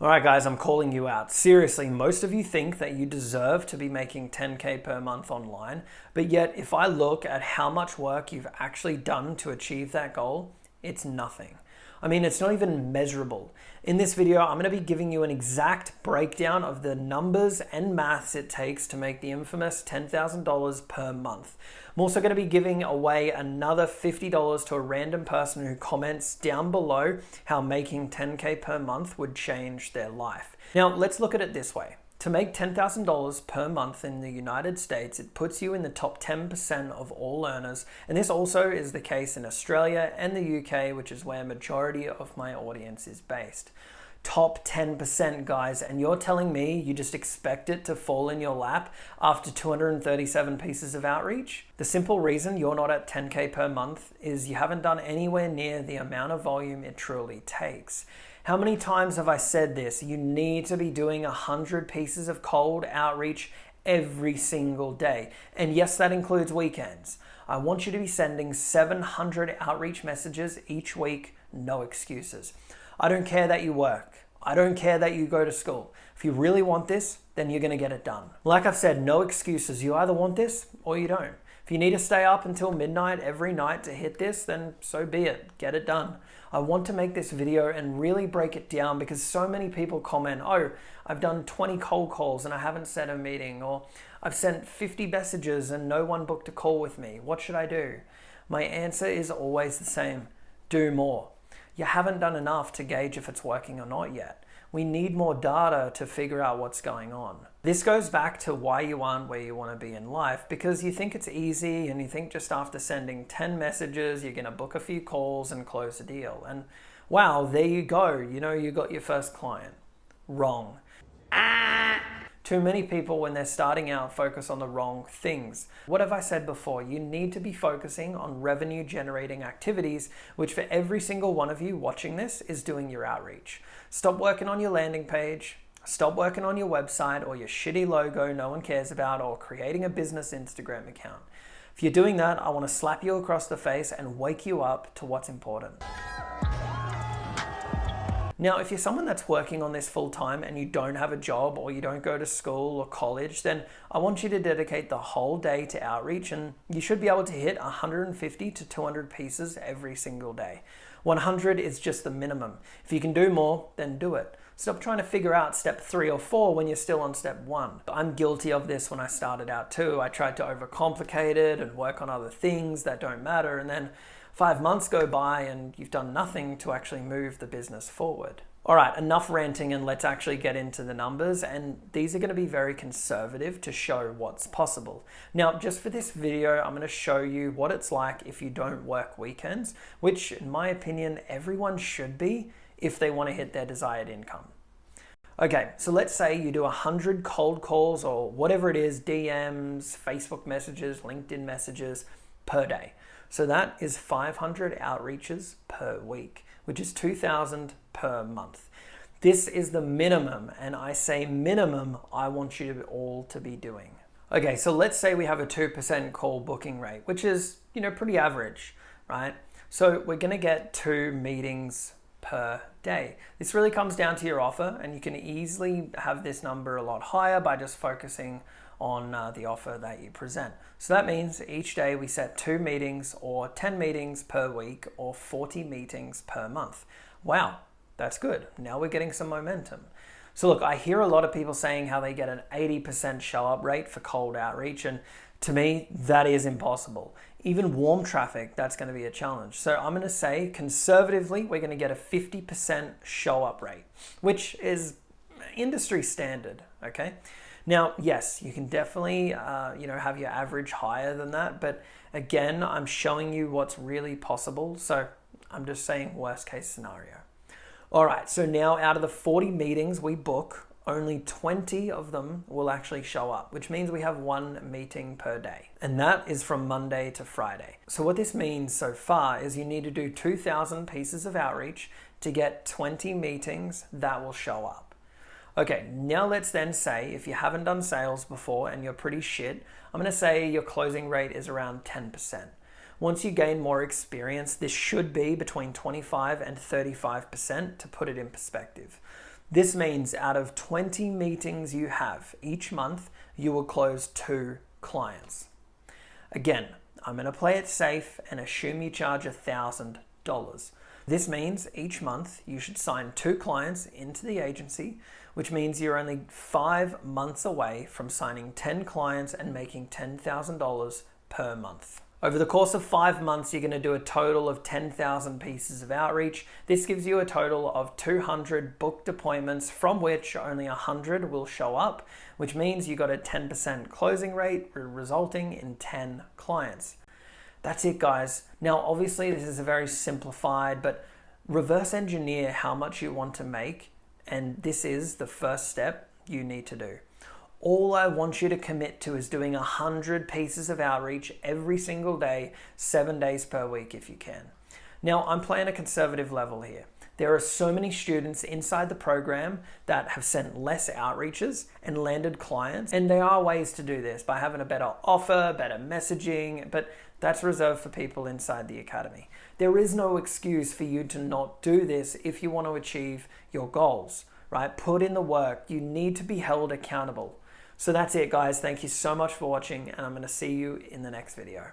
All right, guys, I'm calling you out. Seriously, most of you think that you deserve to be making 10K per month online, but yet if I look at how much work you've actually done to achieve that goal, it's nothing. I mean, it's not even measurable. In this video, I'm going to be giving you an exact breakdown of the numbers and maths it takes to make the infamous $10,000 per month. I'm also going to be giving away another $50 to a random person who comments down below how making 10K per month would change their life. Now, let's look at it this way. To make $10,000 per month in the United States, it puts you in the top 10% of all earners. And this also is the case in Australia and the UK, which is where majority of my audience is based. Top 10%, guys, and you're telling me you just expect it to fall in your lap after 237 pieces of outreach? The simple reason you're not at 10K per month is you haven't done anywhere near the amount of volume it truly takes. How many times have I said this? You need to be doing 100 pieces of cold outreach every single day. And yes, that includes weekends. I want you to be sending 700 outreach messages each week, no excuses. I don't care that you work. I don't care that you go to school. If you really want this, then you're gonna get it done. Like I've said, no excuses. You either want this or you don't. If you need to stay up until midnight every night to hit this, then so be it. Get it done. I want to make this video and really break it down because so many people comment, oh, I've done 20 cold calls and I haven't set a meeting, or I've sent 50 messages and no one booked a call with me. What should I do? My answer is always the same. Do more. You haven't done enough to gauge if it's working or not yet. We need more data to figure out what's going on. This goes back to why you aren't where you want to be in life, because you think it's easy and you think just after sending 10 messages, you're going to book a few calls and close a deal. And wow, there you go. You know, you got your first client. Wrong. Too many people, when they're starting out, focus on the wrong things. What have I said before? You need to be focusing on revenue generating activities, which for every single one of you watching this is doing your outreach. Stop working on your landing page. Stop working on your website or your shitty logo no one cares about, or creating a business Instagram account. If you're doing that, I want to slap you across the face and wake you up to what's important. Now, if you're someone that's working on this full time and you don't have a job or you don't go to school or college, then I want you to dedicate the whole day to outreach, and you should be able to hit 150 to 200 pieces every single day. 100 is just the minimum. If you can do more, then do it. Stop trying to figure out step 3 or 4 when you're still on step 1. I'm guilty of this when I started out too. I tried to overcomplicate it and work on other things that don't matter, and then 5 months go by and you've done nothing to actually move the business forward. All right, enough ranting and let's actually get into the numbers, and these are going to be very conservative to show what's possible. Now, just for this video, I'm going to show you what it's like if you don't work weekends, which in my opinion, everyone should be if they want to hit their desired income. Okay, so let's say you do 100 cold calls or whatever it is, DMs, Facebook messages, LinkedIn messages per day. So that is 500 outreaches per week, which is 2,000 per month. This is the minimum, and I say minimum, I want you all to be doing. Okay, so let's say we have a 2% call booking rate, which is, pretty average, right? So we're gonna get 2 meetings per day. This really comes down to your offer, and you can easily have this number a lot higher by just focusing on the offer that you present. So that means each day we set 2 meetings or 10 meetings per week or 40 meetings per month. Wow, that's good. Now we're getting some momentum. So look, I hear a lot of people saying how they get an 80% show up rate for cold outreach, and to me, that is impossible. Even warm traffic, that's going to be a challenge. So I'm going to say conservatively, we're going to get a 50% show up rate, which is industry standard, okay? Now, yes, you can definitely, have your average higher than that. But again, I'm showing you what's really possible. So I'm just saying worst case scenario. All right, so now out of the 40 meetings we book, only 20 of them will actually show up, which means we have 1 meeting per day. And that is from Monday to Friday. So what this means so far is you need to do 2,000 pieces of outreach to get 20 meetings that will show up. Okay, now let's then say if you haven't done sales before and you're pretty shit, I'm going to say your closing rate is around 10%. Once you gain more experience, this should be between 25 and 35% to put it in perspective. This means out of 20 meetings you have each month, you will close 2 clients. Again, I'm going to play it safe and assume you charge $1,000. This means each month you should sign 2 clients into the agency, which means you're only 5 months away from signing 10 clients and making $10,000 per month. Over the course of 5 months, you're going to do a total of 10,000 pieces of outreach. This gives you a total of 200 booked appointments, from which only 100 will show up, which means you got a 10% closing rate, resulting in 10 clients. That's it, guys. Now, obviously, this is a very simplified, but reverse engineer how much you want to make, and this is the first step you need to do. All I want you to commit to is doing 100 pieces of outreach every single day, 7 days per week if you can. Now, I'm playing a conservative level here. There are so many students inside the program that have sent less outreaches and landed clients, and there are ways to do this by having a better offer, better messaging, but that's reserved for people inside the academy. There is no excuse for you to not do this if you want to achieve your goals, right? Put in the work. You need to be held accountable. So that's it, guys. Thank you so much for watching, and I'm going to see you in the next video.